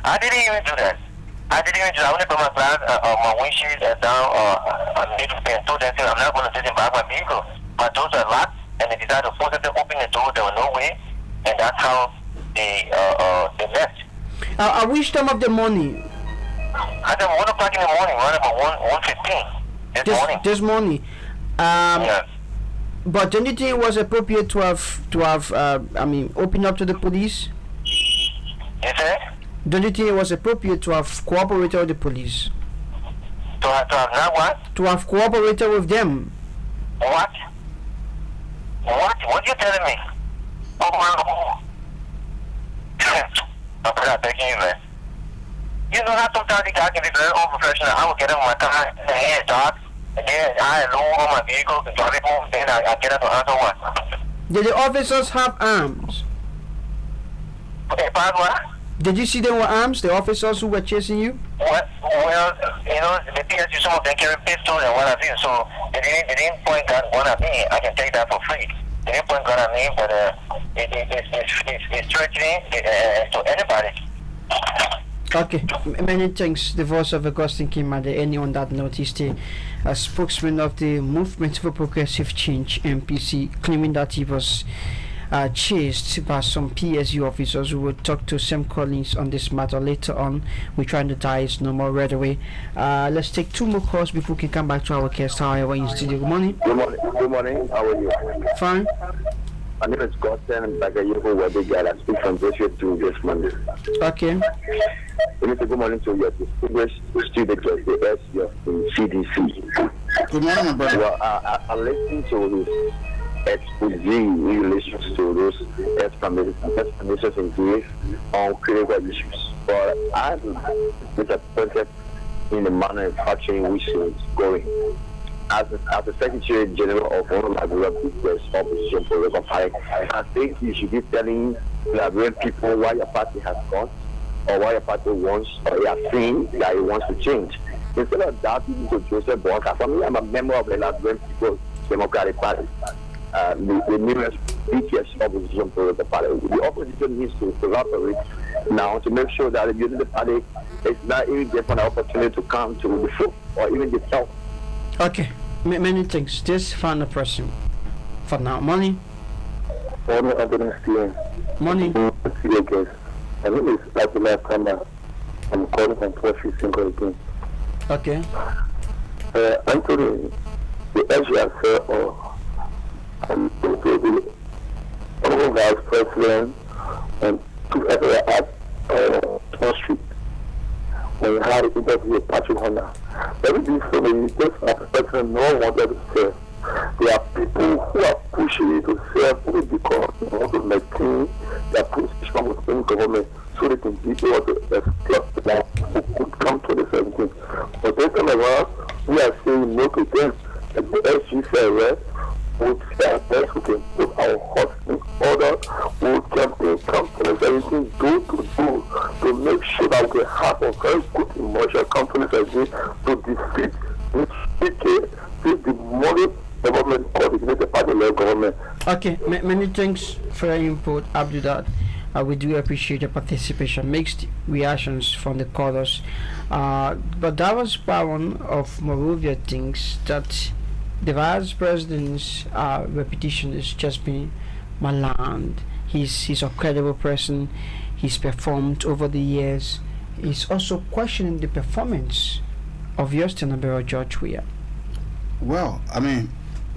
I didn't even do that. I only put my glass, my windshield down, and told them I'm not going to sit in back my vehicle. My doors are locked, and they decided to force them to open the door. There was no way, and that's how they left. At which time of the morning? At 1 o'clock in the morning, right about 1:15 this morning. Yeah. But don't you think it was appropriate to have open up to the police? You said? Don't you think it was appropriate to have cooperated with the police? To have not what? To have cooperated with them. What? What you telling me? Oh my I'm not begging you, man. You know how sometimes the guy can be very unprofessional. I will get in my car and hand dog, and then I lower on my vehicle and drive it home, then I get up to answer one. Did the officers have arms? Okay, pardon what? Did you see them with arms, the officers who were chasing you? Well, the PSU, some of them carry pistols and what have you, so they didn't point gun at me. I can take that for free. They didn't point gun at me, but it's threatening to anybody. Okay, many thanks. The voice of Augustine Kimade. Any on that note, is the spokesman of the Movement for Progressive Change (MPC), claiming that he was chased by some PSU officers. We will talk to Sam Collins on this matter later on. We're trying to die is no more right away. Let's take 2 more calls before we can come back to our guest. How are you in studio? Good morning. Good morning. How are you? Fine. My name is Gosden and Bagayogo Wadigal. I speak from Joshua to this Monday. Okay. Good morning to your distinguished student of the SU of the CDC. Good morning, my brother. Well, I listened to his expose in relation to those explanations he gave on critical issues. But I'm disappointed in the manner in which he's going. As the Secretary General of one of Liberia People's Opposition Political Party, I think you should be telling Liberian people why your party has gone, or why your party wants, or you are saying that it wants to change. Instead of that, you to Joseph Bonka. For me, I'm a member of the Liberian People's Democratic Party, the newest biggest opposition political party. The opposition needs to collaborate now to make sure that the unity party is not even given an opportunity to come to the foot or even the top. Okay. Many things. This final person for now. Money. Morning. Money. My name is Abdullah Kama. I'm calling from Trophy Single again. Okay. Anthony, the SGR or the Honorable Vice President and to at Street. When you had an interview with Patrick Honda. Everything so many just as a person no one wanted to say. There are people who are pushing it to serve only because they want to maintain their position with the government so they can be able to exploit the life who could come to the 17th. But this time around, we are saying no to them. And the SGC would say best we can put our hearts in order, we can companies everything do to make sure that we have a very good emotional confidence again to defeat the modern government coordinated by the local government. Okay, many thanks for your input, Abdullah. We do appreciate your participation. Mixed reactions from the callers. But that was one of Morovia things that the vice president's reputation is just being maligned. He's a credible person. He's performed over the years. He's also questioning the performance of Justin Abero George Weah. Well, I mean,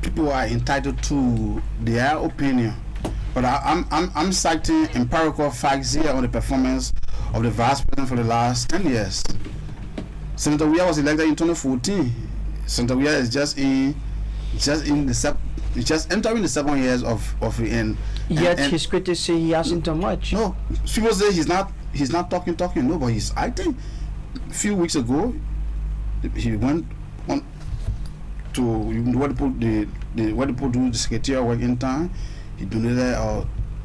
people are entitled to their opinion, but I'm citing empirical facts here on the performance of the vice president for the last 10 years. Senator Weah was elected in 2014. Senator Weah is just entering the 7 years of the end. Yet his critics say he hasn't done much. No, people say he's not talking. No, but I think a few weeks ago he went on to what people do the secretarial work in time. He donated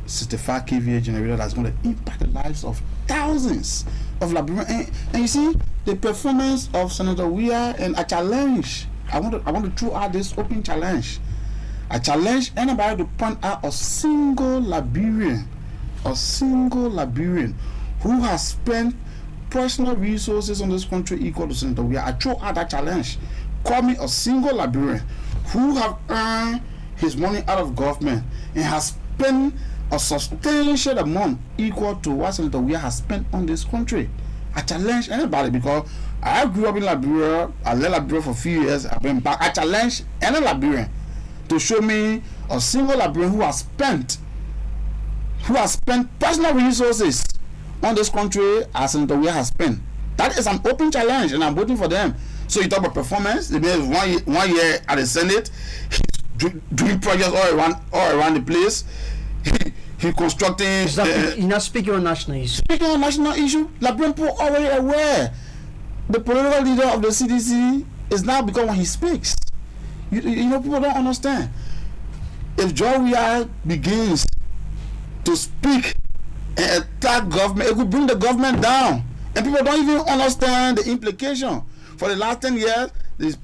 65 kVA generator that's going to impact the lives of thousands of Liberians. And you see the performance of Senator Weah, and a challenge. I want to throw out this open challenge. I challenge anybody to point out a single Liberian who has spent personal resources on this country equal to Senator Weah, I throw out that challenge. Call me a single Liberian who have earned his money out of government and has spent a substantial amount equal to what Senator Weah has spent on this country. I challenge anybody because I grew up in Liberia. I left Liberia for a few years. I've been back. I challenge any Liberian to show me a single Liberian who has spent personal resources on this country as Senator Weah has spent. That is an open challenge, and I'm waiting for them. So you talk about performance. The man is 1 year at the Senate, he's doing projects all around the place. He constructing. He's not speaking on national issues. Speaking on national issue, Liberian people already aware. The political leader of the CDC is now become when he speaks. You know, people don't understand. If Joe Weah begins to speak and attack government, it could bring the government down, and people don't even understand the implication. For the last 10 years, the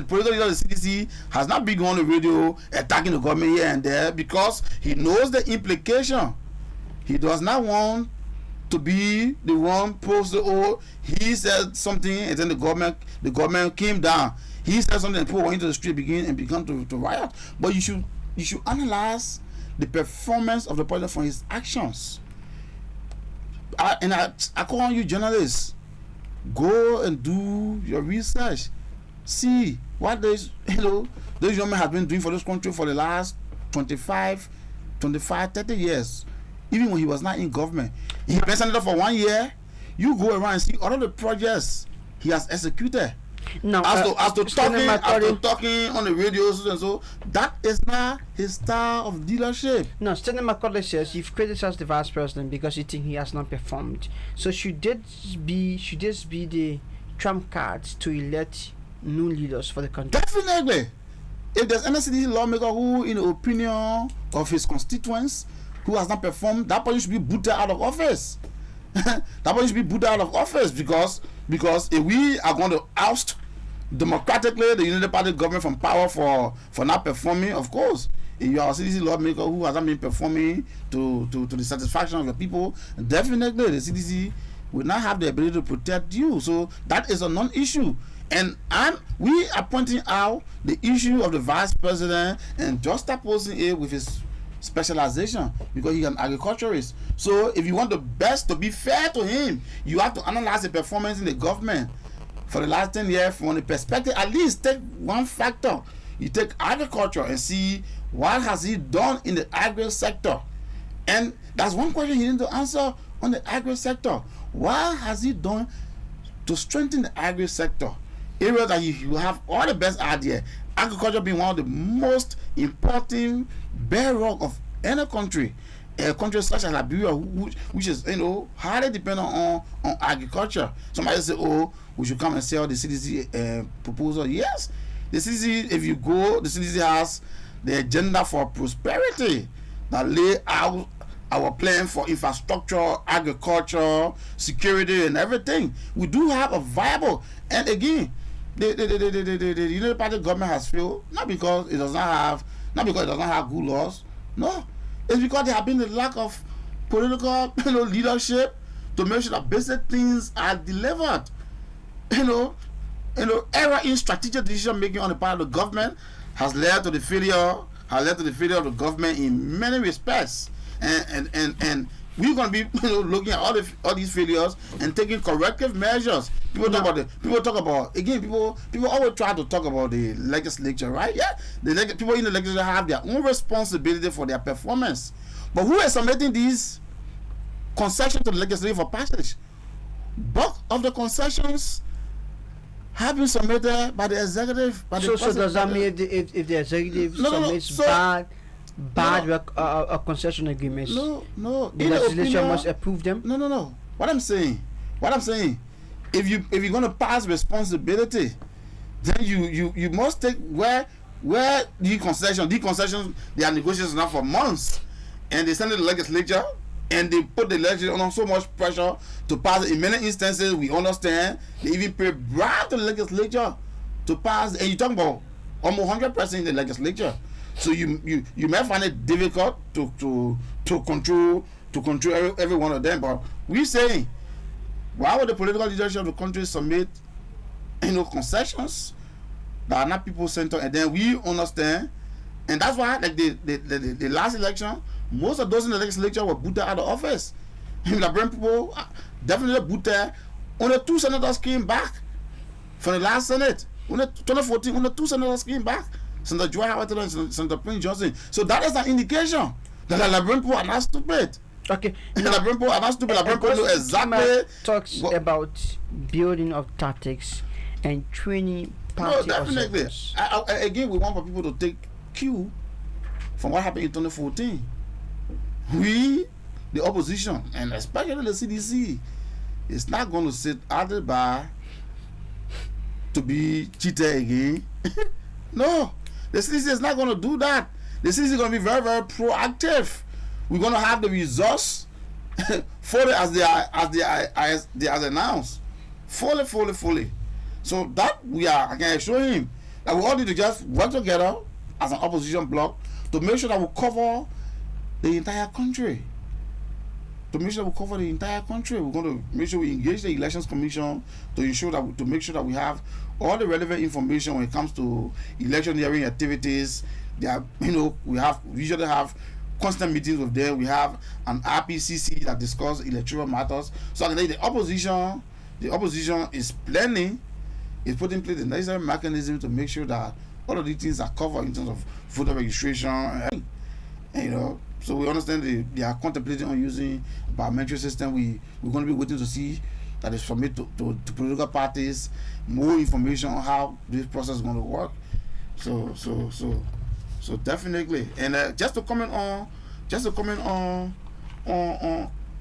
political leader of the CDC has not been on the radio attacking the government here and there because he knows the implication. He does not want to be the one posted, oh, he said something and then the government came down. He said something and people went into the street began to riot. But you should analyze the performance of the president for his actions. I call on you journalists, go and do your research. See what those young men have been doing for this country for the last 25, 30 years. Even when he was not in government. He been senator for 1 year. You go around and see all of the projects he has executed. No, as to talking on the radio and so, that is not his style of leadership. No, Stanley McCauley says you've criticized the vice president because you think he has not performed. So should this be the trump cards to elect new leaders for the country? Definitely. If there's any city lawmaker who, in the opinion of his constituents, who has not performed, that person should be booted out of office. That person should be booted out of office because if we are going to oust democratically the United Party government from power for not performing, of course, if you are a CDC lawmaker who hasn't been performing to the satisfaction of the people, definitely the CDC will not have the ability to protect you. So that is a non-issue. And we are pointing out the issue of the vice president and just opposing it with his specialization because he's an agriculturist. So if you want the best to be fair to him, you have to analyze the performance in the government for the last 10 years from the perspective. At least take one factor. You take agriculture and see what has he done in the agri sector. And that's one question he need to answer on the agri sector. What has he done to strengthen the agri sector? Areas that you have all the best idea. Agriculture being one of the most important bedrock of any country. A country such as Liberia, which is highly dependent on agriculture. Somebody say, oh, we should come and sell the CDC proposal. Yes, the CDC, if you go, the CDC has the agenda for prosperity that lay out our plan for infrastructure, agriculture, security, and everything. We do have a viable, and again, the United Party government has failed not because it does not have good laws. No, it's because there have been a lack of political leadership to make sure that basic things are delivered. Error in strategic decision making on the part of the government has led to the failure of the government in many respects. And we're going to be looking at all these failures and taking corrective measures. People talk about people always try to talk about the legislature, right? Yeah, people in the legislature have their own responsibility for their performance. But who is submitting these concessions to the legislature for passage? Bulk of the concessions have been submitted by the executive. So does that mean if the executive submits bad concession agreements? No. The legislature must approve them. No. What I'm saying, if you're going to pass responsibility, then you must take where the concessions they are negotiating now for months, and they send it to the legislature. And they put the legislature under so much pressure to pass it. In many instances, we understand they even pay bribe to the legislature to pass. And you're talking about almost 100% in the legislature. So you may find it difficult to control every one of them. But we're saying Why would the political leadership of the country submit, concessions that are not people-centered, and then we understand, and that's why, like the last election, most of those in the next election were booted out of office. Liberian people definitely booted. Only 2 senators came back from the last Senate. Only 2014, only 2 senators came back. Senator Joy Howard and Senator Prince Johnson. So that is an indication that the Liberian people are not stupid. Okay. The Liberian people are not stupid. Liberian people know exactly. Talks about building of tactics and training party definitely. observers. Again, we want for people to take cue from what happened in 2014. We, the opposition, and especially the CDC, is not going to sit idle by to be cheated again. No, the CDC is not going to do that. The CDC is going to be very, very proactive. We're going to have the results fully as they are announced, fully. So that I can assure him that we all need to just work together as an opposition bloc to make sure that we cover the entire country. We're going to make sure we engage the Elections Commission to make sure that we have all the relevant information when it comes to electioneering activities. We usually have constant meetings with them. We have an RPCC that discuss electoral matters. So I can tell you the opposition is putting in place the necessary mechanism to make sure that all of these things are covered in terms of voter registration. And, so we understand they are contemplating on using biometric system. We're going to be waiting to see that is submitted to political parties more information on how this process is going to work. So definitely. And just to comment on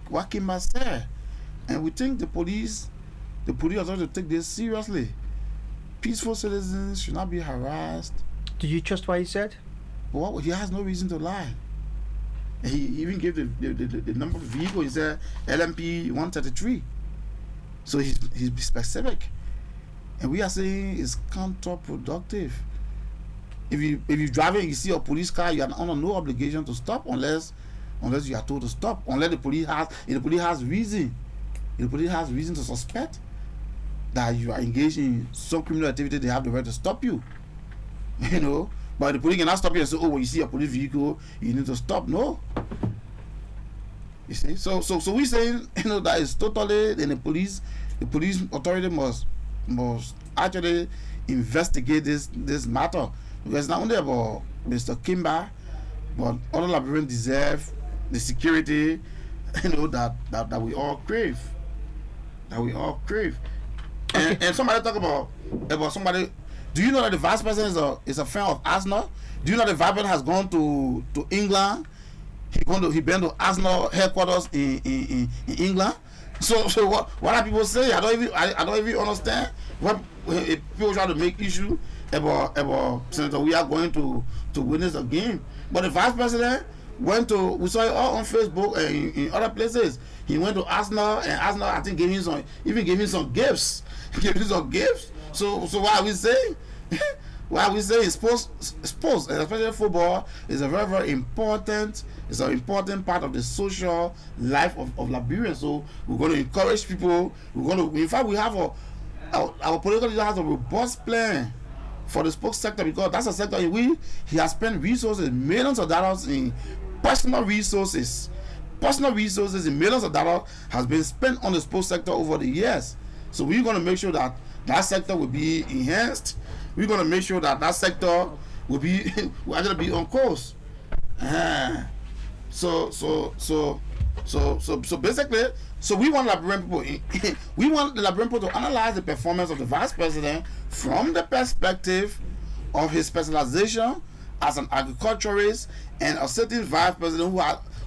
what Kimba said, and we think the police authority to take this seriously. Peaceful citizens should not be harassed. Do you trust what he said? Well, he has no reason to lie. He even gave the number of vehicle. He said LMP 133. So he's specific, and we are saying it's counterproductive. If you're driving, you see a police car, you are under no obligation to stop unless you are told to stop. Unless the police has reason to suspect that you are engaged in some criminal activity, they have the right to stop you. But the police cannot stop you and say, "Oh, when you see a police vehicle, you need to stop." No. You see, so we saying that is totally, and the police authority must actually investigate this matter, because it's not only about Mr. Kimba, but other Liberians deserve the security that we all crave. And somebody talk about somebody. Do you know that the vice president is a fan of Arsenal? Do you know the vice president has gone to England? He been to Arsenal headquarters in England. So what are people saying? I don't even understand what people try to make issue about Senator. We are going to witness a game, but the vice president we saw it all on Facebook and in other places. He went to Arsenal, and Arsenal I think gave him some gifts. So why are we saying? Sports, especially football, is a very, very important. It's an important part of the social life of Liberia. So we're going to encourage people. In fact, we have our political leader has a robust plan for the sports sector, because that's a sector in which he has spent resources, millions of dollars in personal resources. Personal resources in millions of dollars has been spent on the sports sector over the years. So we're going to make sure that sector will be enhanced. We're going to make sure that sector will actually be on course. So basically, we want the Liberian people to analyze the performance of the vice president from the perspective of his specialization as an agriculturist and a certain vice president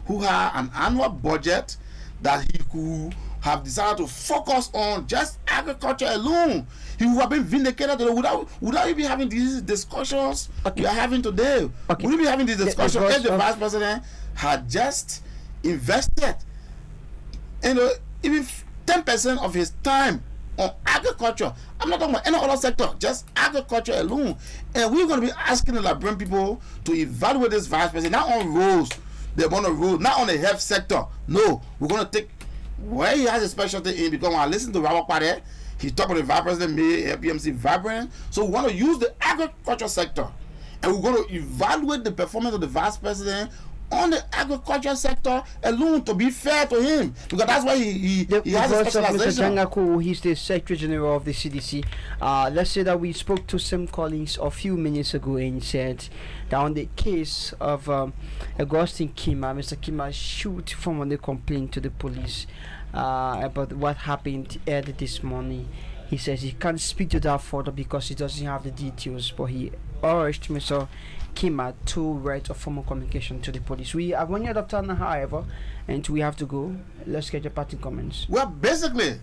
who had an annual budget that he could have decided to focus on just agriculture alone. He would have been vindicated today. Would we be having these discussions we are having today? Would we be having these discussions if the vice president had just invested even 10% of his time on agriculture? I'm not talking about any other sector, just agriculture alone. And we're going to be asking the Liberian people to evaluate this vice president, not on roads, not on the health sector. No, we're going to take where he has a specialty in, because when I listen to Robert Pade, he talk about the vice president made APMC vibrant. So we want to use the agriculture sector, and we're going to evaluate the performance of the vice president on the agriculture sector alone to be fair to him, because that's why he has a voice of Mr. specialization. Jangaku, he's the Secretary General of the CDC. Let's say that we spoke to Sam Collins a few minutes ago and said that on the case of Augustine Kima, Mr. Kima should formally complain to the police about what happened early this morning. He says he can't speak to that further because he doesn't have the details, but he urged Mr. Kima to write a formal communication to the police. We are running out of time, however, and we have to go. Let's get your parting comments. Well, basically,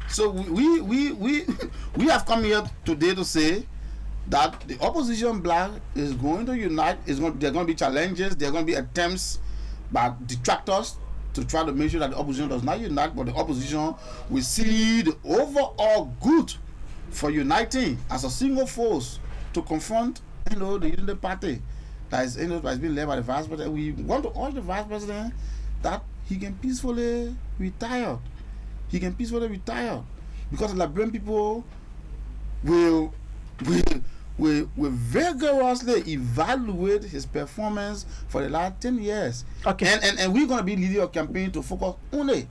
so we have come here today to say that the opposition black is going to unite. There are going to be challenges. There are going to be attempts by detractors to try to make sure that the opposition does not unite, but the opposition will see the overall good for uniting as a single force to confront, the unity party that is, that's being led by the vice president. We want to urge the vice president that he can peacefully retire. Because the Liberian people will vigorously evaluate his performance for the last 10 years. Okay. And we're going to be leading a campaign to focus only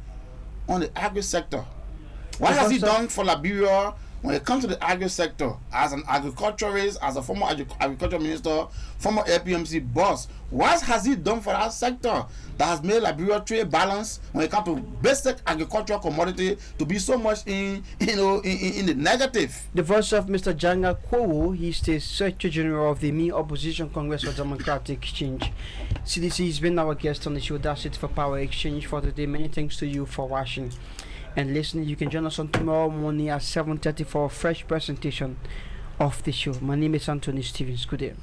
on the agri sector. What has he done for Liberia when it comes to the agri sector? As an agriculturist, as a former agriculture minister, former APMC boss, what has he done for that sector that has made Liberia trade balance when it comes to basic agricultural commodity to be so much in the negative? The voice of Mr. Janga Kwowo, he's the Secretary General of the Me Opposition Congress for Democratic Exchange. CDC has been our guest on the show. That's it for Power Exchange for today. Many thanks to you for watching and listening. You can join us on tomorrow morning at 7:30 for a fresh presentation of the show. My name is Anthony Stevens. Good day.